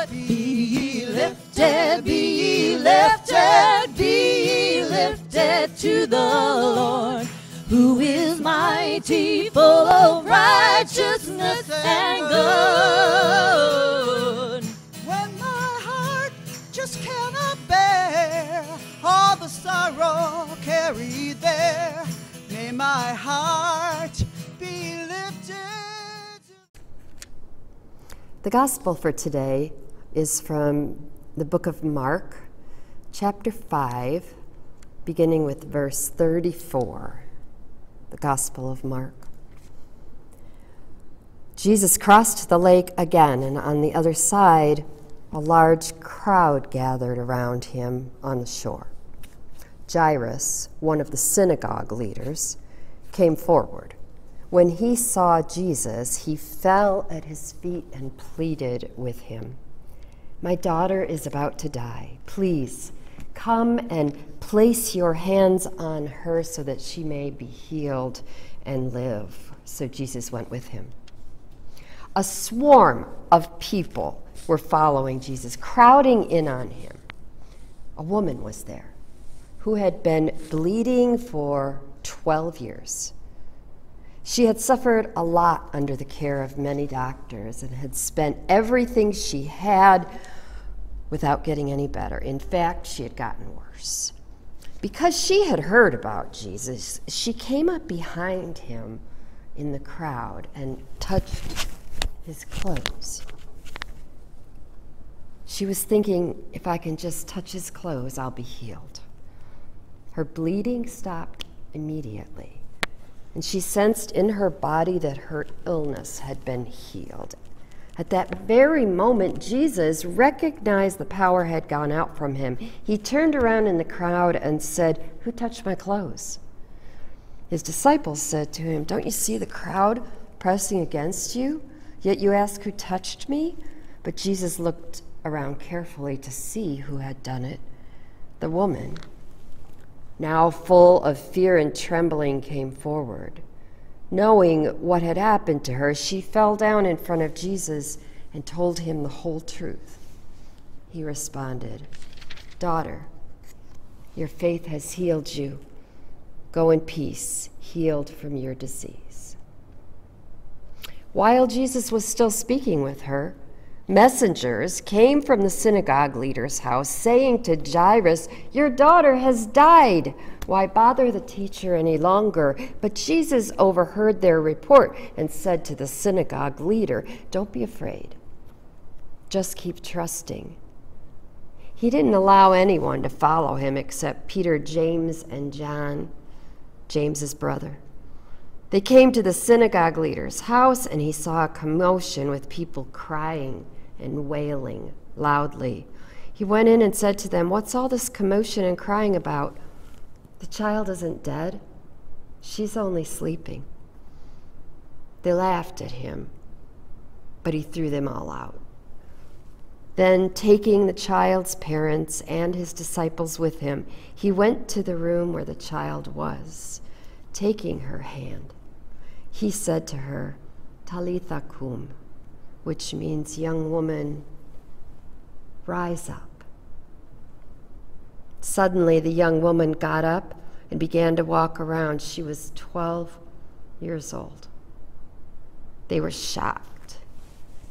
Be ye lifted, be ye lifted, be ye lifted to the Lord, who is mighty, full of righteousness and good. When my heart just cannot bear all the sorrow carried there, may my heart be lifted. The gospel for today is from the book of Mark, chapter 5, beginning with verse 34. The Gospel of Mark. Jesus crossed the lake again, and on the other side, a large crowd gathered around him on the shore. Jairus, one of the synagogue leaders, came forward. When he saw Jesus, he fell at his feet and pleaded with him, "My daughter is about to die. Please come and place your hands on her so that she may be healed and live." So Jesus went with him. A swarm of people were following Jesus, crowding in on him. A woman was there who had been bleeding for 12 years. She had suffered a lot under the care of many doctors and had spent everything she had without getting any better. In fact, she had gotten worse. Because she had heard about Jesus, she came up behind him in the crowd and touched his clothes. She was thinking, if I can just touch his clothes, I'll be healed. Her bleeding stopped immediately, and she sensed in her body that her illness had been healed. At that very moment, Jesus recognized the power had gone out from him. He turned around in the crowd and said, "Who touched my clothes?" His disciples said to him, "Don't you see the crowd pressing against you? Yet you ask, 'Who touched me?'" But Jesus looked around carefully to see who had done it. The woman, now full of fear and trembling, came forward. Knowing what had happened to her, she fell down in front of Jesus and told him the whole truth. He responded, "Daughter, your faith has healed you. Go in peace, healed from your disease." While Jesus was still speaking with her, messengers came from the synagogue leader's house, saying to Jairus, "Your daughter has died. Why bother the teacher any longer?" But Jesus overheard their report and said to the synagogue leader, "Don't be afraid. Just keep trusting." He didn't allow anyone to follow him except Peter, James, and John, James's brother. They came to the synagogue leader's house, and he saw a commotion with people crying and wailing loudly. He went in and said to them, "What's all this commotion and crying about? The child isn't dead. She's only sleeping." They laughed at him, but he threw them all out. Then, taking the child's parents and his disciples with him, he went to the room where the child was. Taking her hand, he said to her, "Talitha kum," which means, "Young woman, rise up." Suddenly, the young woman got up and began to walk around. She was 12 years old. They were shocked.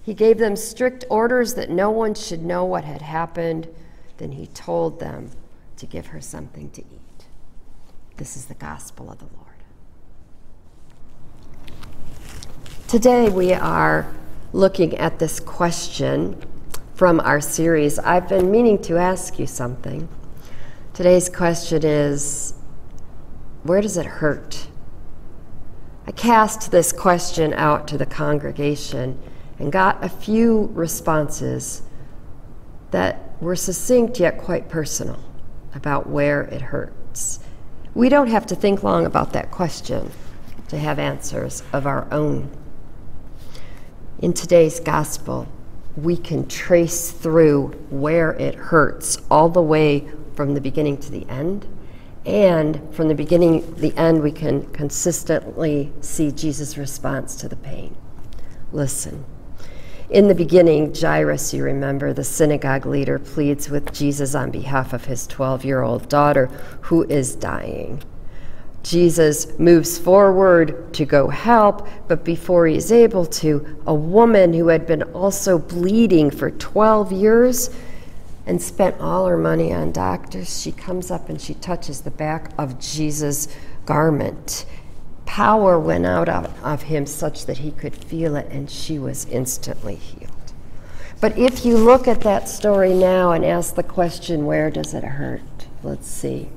He gave them strict orders that no one should know what had happened. Then he told them to give her something to eat. This is the gospel of the Lord. Today we are looking at this question from our series. I've been meaning to ask you something. Today's question is, where does it hurt? I cast this question out to the congregation and got a few responses that were succinct yet quite personal about where it hurts. We don't have to think long about that question to have answers of our own. In today's gospel, we can trace through where it hurts all the way from the beginning to the end. And from the beginning to the end, we can consistently see Jesus' response to the pain. Listen. In the beginning, Jairus, you remember, the synagogue leader, pleads with Jesus on behalf of his 12-year-old daughter who is dying. Jesus moves forward to go help, but before he's able to, a woman who had been also bleeding for 12 years and spent all her money on doctors, she comes up and she touches the back of Jesus' garment. Power went out of him such that he could feel it, and she was instantly healed. But if you look at that story now and ask the question, where does it hurt? Let's see.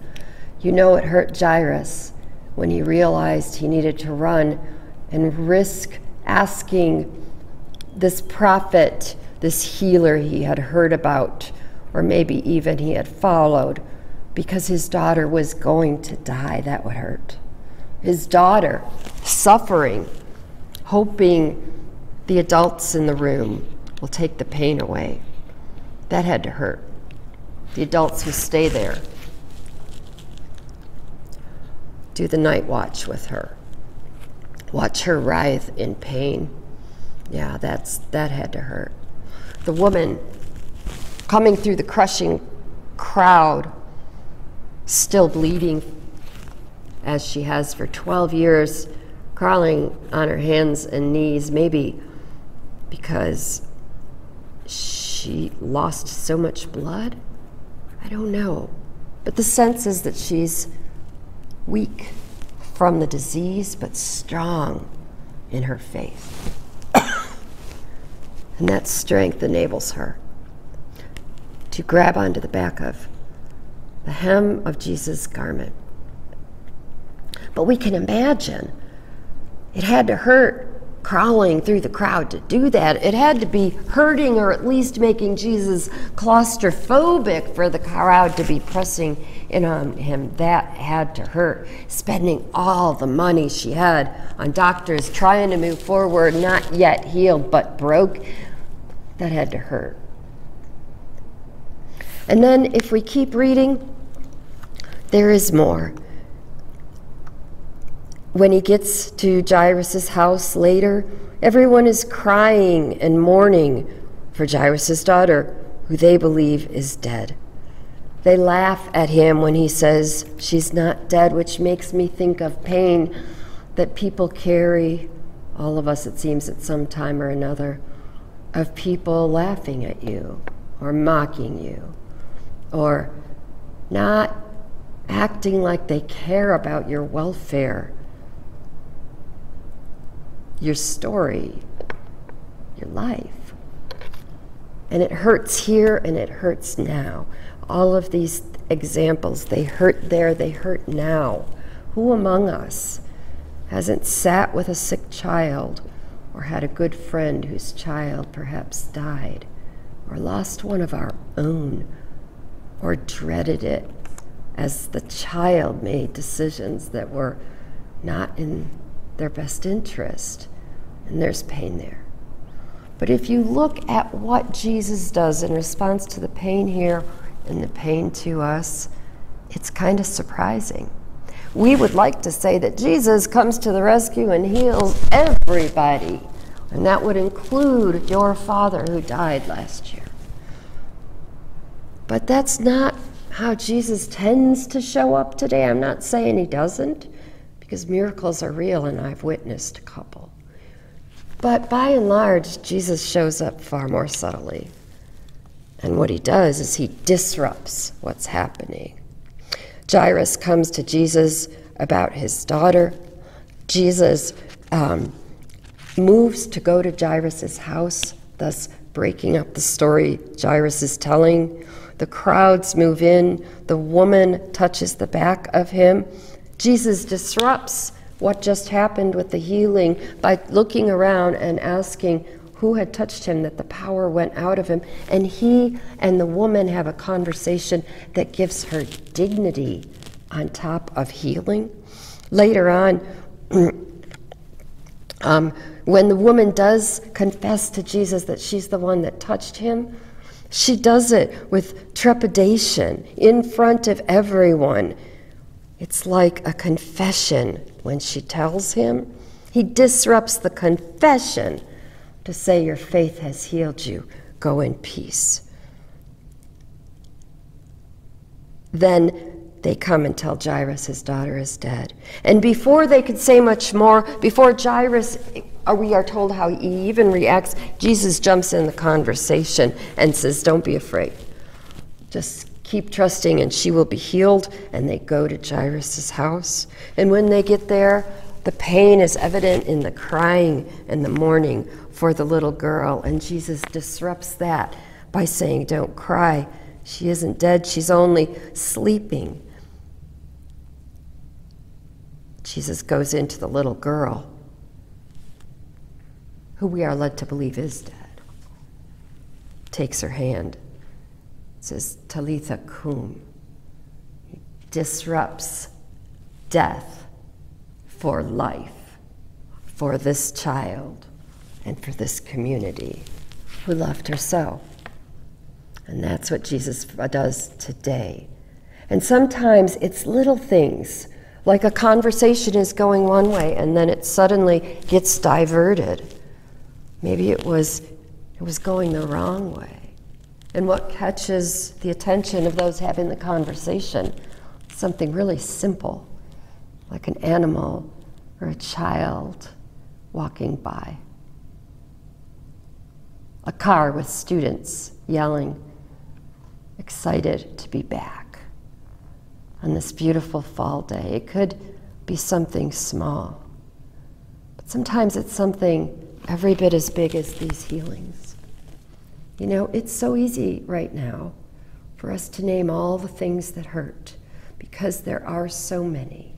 You know it hurt Jairus when he realized he needed to run and risk asking this prophet, this healer he had heard about, or maybe even he had followed, because his daughter was going to die. That would hurt. His daughter suffering, hoping the adults in the room will take the pain away. That had to hurt. The adults who stay there, do the night watch with her, watch her writhe in pain. Yeah, that had to hurt. The woman coming through the crushing crowd, still bleeding as she has for 12 years, crawling on her hands and knees, maybe because she lost so much blood. I don't know. But the sense is that she's weak from the disease, but strong in her faith. And that strength enables her to grab onto the back of the hem of Jesus' garment. But we can imagine it had to hurt crawling through the crowd to do that. It had to be hurting, or at least making Jesus claustrophobic for the crowd to be pressing in on him. That had to hurt. Spending all the money she had on doctors trying to move forward, not yet healed but broke, that had to hurt. And then if we keep reading, there is more. When he gets to Jairus' house later, everyone is crying and mourning for Jairus' daughter, who they believe is dead. They laugh at him when he says she's not dead, which makes me think of pain that people carry, all of us it seems at some time or another, of people laughing at you or mocking you or not acting like they care about your welfare, your story, your life. And it hurts here and it hurts now. All of these examples, they hurt there, they hurt now. Who among us hasn't sat with a sick child or had a good friend whose child perhaps died or lost one of our own or dreaded it as the child made decisions that were not in their best interest, and there's pain there. But if you look at what Jesus does in response to the pain here and the pain to us, it's kind of surprising. We would like to say that Jesus comes to the rescue and heals everybody, and that would include your father who died last year. But that's not how Jesus tends to show up today. I'm not saying he doesn't, because miracles are real and I've witnessed a couple. But by and large, Jesus shows up far more subtly. And what he does is he disrupts what's happening. Jairus comes to Jesus about his daughter. Jesus moves to go to Jairus' house, thus breaking up the story Jairus is telling. The crowds move in. The woman touches the back of him. Jesus disrupts what just happened with the healing by looking around and asking who had touched him, that the power went out of him. And he and the woman have a conversation that gives her dignity on top of healing. Later on, when the woman does confess to Jesus that she's the one that touched him, she does it with trepidation in front of everyone. It's like a confession when she tells him. He disrupts the confession to say, your faith has healed you. Go in peace. Then they come and tell Jairus his daughter is dead. And before they could say much more, before Jairus, we are told how he even reacts, Jesus jumps in the conversation and says, don't be afraid. Just keep trusting and she will be healed. And they go to Jairus' house. And when they get there, the pain is evident in the crying and the mourning for the little girl. And Jesus disrupts that by saying, don't cry. She isn't dead, she's only sleeping. Jesus goes into the little girl, who we are led to believe is dead, takes her hand, says, Talitha cum. He disrupts death for life, for this child, and for this community who loved her so. And that's what Jesus does today. And sometimes it's little things, like a conversation is going one way and then it suddenly gets diverted. Maybe it was going the wrong way. And what catches the attention of those having the conversation? Something really simple, like an animal or a child walking by. A car with students yelling, excited to be back on this beautiful fall day. It could be something small, but sometimes it's something every bit as big as these healings. You know, it's so easy right now for us to name all the things that hurt because there are so many.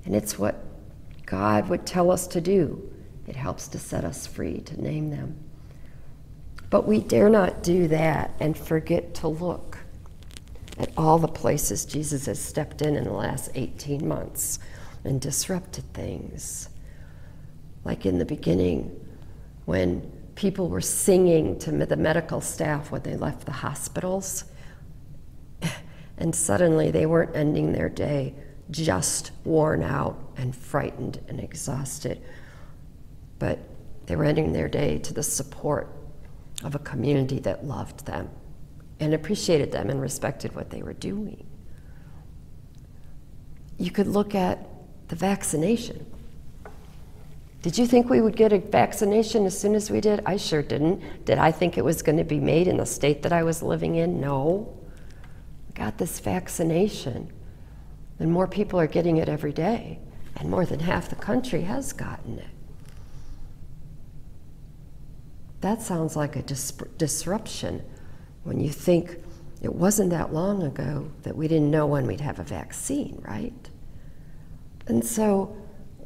And it's what God would tell us to do. It helps to set us free to name them. But we dare not do that and forget to look at all the places Jesus has stepped in the last 18 months and disrupted things. Like in the beginning, when people were singing to the medical staff when they left the hospitals, and suddenly they weren't ending their day just worn out and frightened and exhausted, but they were ending their day to the support of a community that loved them and appreciated them and respected what they were doing. You could look at the vaccination. Did you think we would get a vaccination as soon as we did? I sure didn't. Did I think it was going to be made in the state that I was living in? No. We got this vaccination, and more people are getting it every day, and more than half the country has gotten it. That sounds like a disruption when you think it wasn't that long ago that we didn't know when we'd have a vaccine, right? And so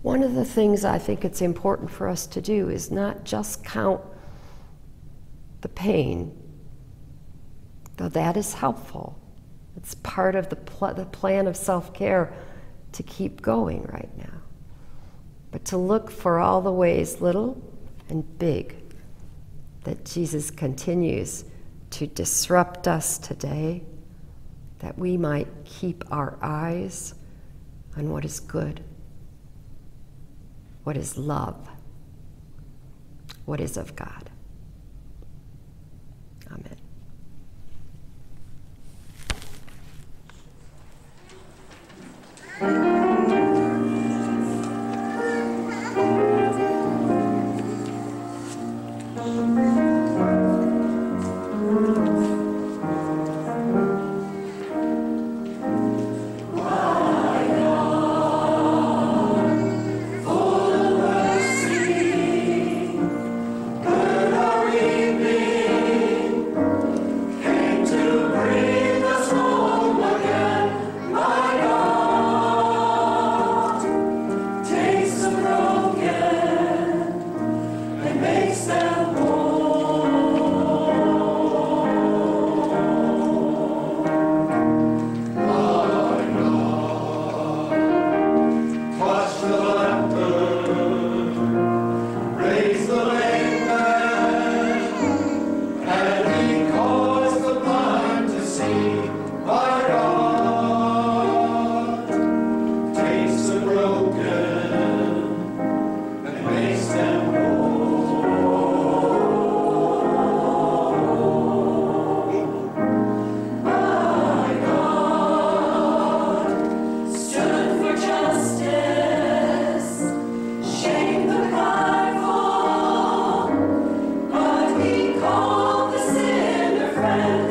one of the things I think it's important for us to do is not just count the pain, though that is helpful. It's part of the plan of self-care to keep going right now. But to look for all the ways, little and big, that Jesus continues to disrupt us today, that we might keep our eyes on what is good, what is love, what is of God. Amen. Good Amen.